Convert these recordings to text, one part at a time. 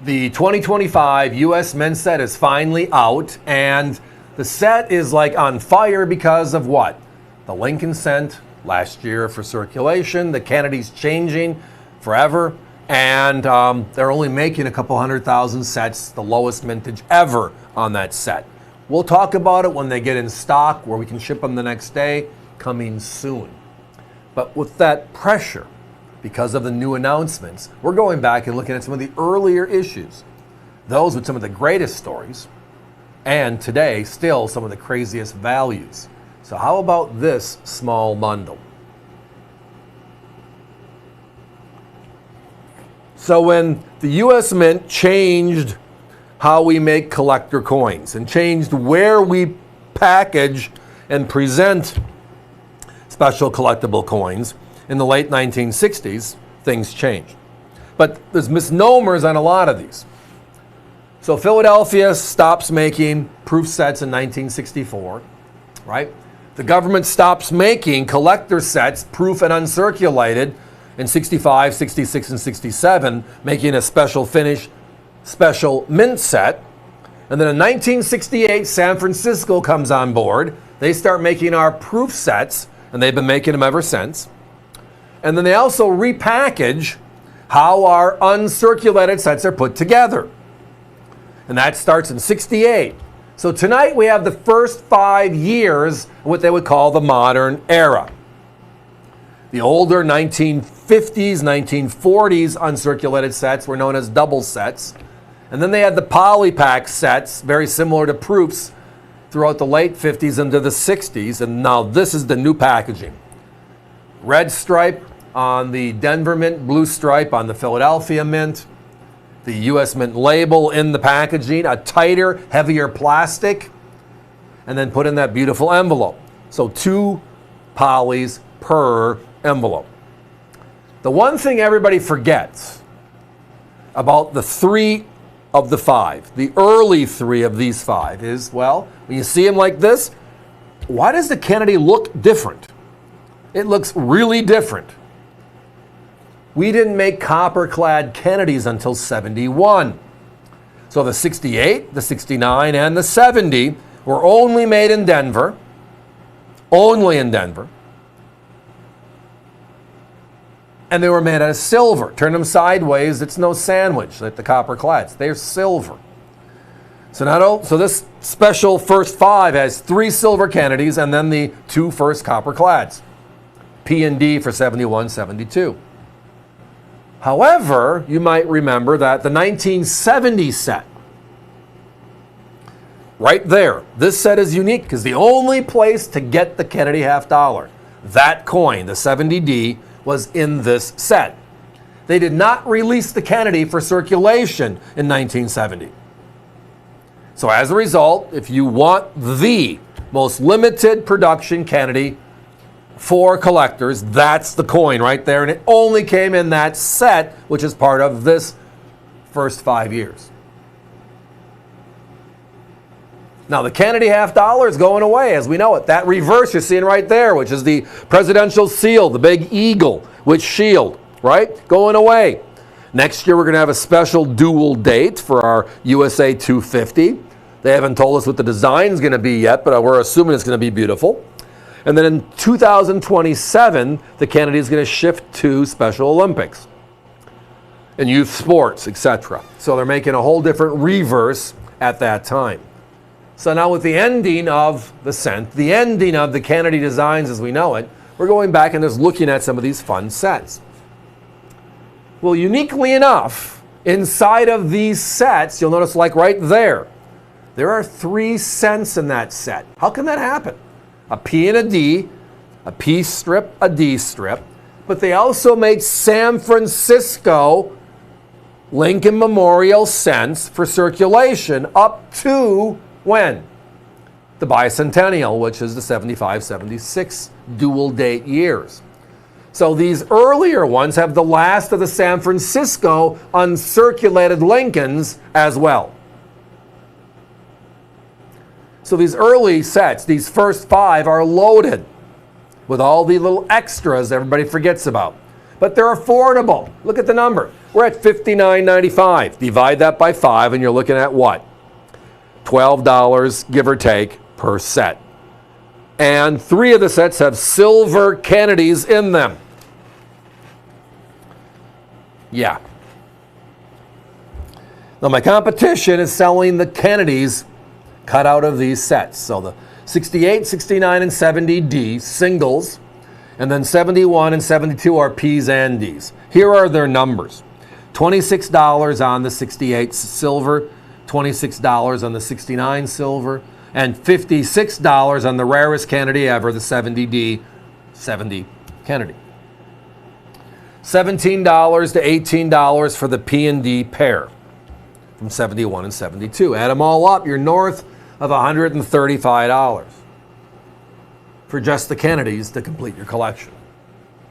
The 2025 US Mint set is finally out, and the set is like on fire because of what? The Lincoln cent last year for circulation, the Kennedy's changing forever, and they're only making a couple 100,000 sets, the lowest mintage ever on that set. We'll talk about it when they get in stock, where we can ship them the next day, coming soon. But with that pressure, because of the new announcements, we're going back and looking at some of the earlier issues, those with some of the greatest stories, and today, still some of the craziest values. So how about this small bundle? So when the US Mint changed how we make collector coins and changed where we package and present special collectible coins in the late 1960s, things changed. But there's misnomers on a lot of these. So Philadelphia stops making proof sets in 1964, right? The government stops making collector sets, proof and uncirculated, in 65, 66, and 67, making a special finish, special mint set. And then in 1968, San Francisco comes on board. They start making our proof sets, and they've been making them ever since. And then they also repackage how our uncirculated sets are put together. And that starts in 68. So tonight we have the first 5 years of what they would call the modern era. The older 1950s, 1940s uncirculated sets were known as double sets. And then they had the polypack sets, very similar to proofs, throughout the late 50s into the 60s. And now this is the new packaging. Red stripe on the Denver Mint, blue stripe on the Philadelphia Mint, the US Mint label in the packaging, a tighter, heavier plastic, and then put in that beautiful envelope. So 2 polys per envelope. The one thing everybody forgets about the 3 of the 5, the early 3 of these 5 is, well, when you see them like this, why does the Kennedy look different? It looks really different. We didn't make copper-clad Kennedys until 71. So the 68, the 69, and the 70 were only made in Denver. Only in Denver. And they were made out of silver. Turn them sideways, it's no sandwich like the copper-clads. They're silver. So this special first 5 has 3 silver Kennedys and then the 2 first copper-clads. P and D for 71, 72. However, you might remember that the 1970 set, right there, this set is unique because the only place to get the Kennedy half dollar, that coin, the 70D, was in this set. They did not release the Kennedy for circulation in 1970. So as a result, if you want the most limited production Kennedy for collectors, that's the coin right there. And it only came in that set, which is part of this first 5 years. Now, the Kennedy half dollar is going away as we know it. That reverse you're seeing right there, which is the presidential seal, the big eagle with shield, right? Going away. Next year, we're going to have a special dual date for our USA 250. They haven't told us what the design is going to be yet, but we're assuming it's going to be beautiful. And then in 2027, the Kennedy is going to shift to Special Olympics and youth sports, etc. So they're making a whole different reverse at that time. So now with the ending of the cent, the ending of the Kennedy designs as we know it, we're going back and just looking at some of these fun sets. Well, uniquely enough, inside of these sets, you'll notice like right there are 3 cents in that set. How can that happen? A P and a D, a P strip, a D strip, but they also made San Francisco Lincoln Memorial cents for circulation up to when? The bicentennial, which is the 75, 76 dual date years. So these earlier ones have the last of the San Francisco uncirculated Lincolns as well. So these early sets, these first 5 are loaded with all the little extras everybody forgets about. but they're affordable. Look at the number. We're at $59.95. Divide that by 5, and you're looking at what? $12, give or take, per set. And 3 of the sets have silver Kennedys in them. Yeah. Now, my competition is selling the Kennedys cut out of these sets. So the 68, 69, and 70D singles, and then 71 and 72 are P's and D's. Here are their numbers. $26 on the 68 silver, $26 on the 69 silver, and $56 on the rarest Kennedy ever, the 70D 70 Kennedy. $17 to $18 for the P and D pair from 71 and 72. Add them all up, you're north of $135 for just the Kennedys to complete your collection,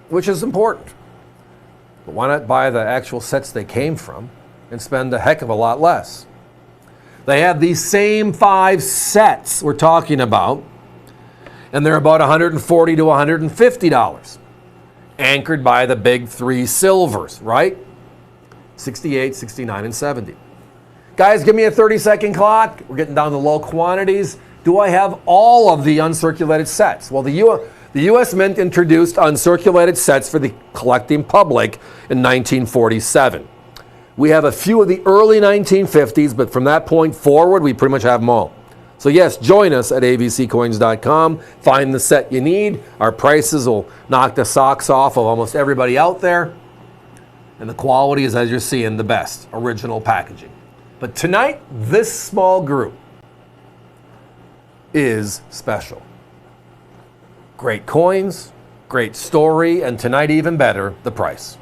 which is important. But why not buy the actual sets they came from and spend a heck of a lot less? They have these same 5 sets we're talking about, and they're about $140 to $150, anchored by the big 3 silvers, right? 68, 69, and 70. Guys, give me a 30-second clock. We're getting down to low quantities. Do I have all of the uncirculated sets? Well, the U.S. Mint introduced uncirculated sets for the collecting public in 1947. We have a few of the early 1950s, but from that point forward, we pretty much have them all. So yes, join us at avccoins.com. Find the set you need. Our prices will knock the socks off of almost everybody out there. And the quality is, as you're seeing, the best. Original packaging. But tonight, this small group is special. Great coins, great story, and tonight even better, the price.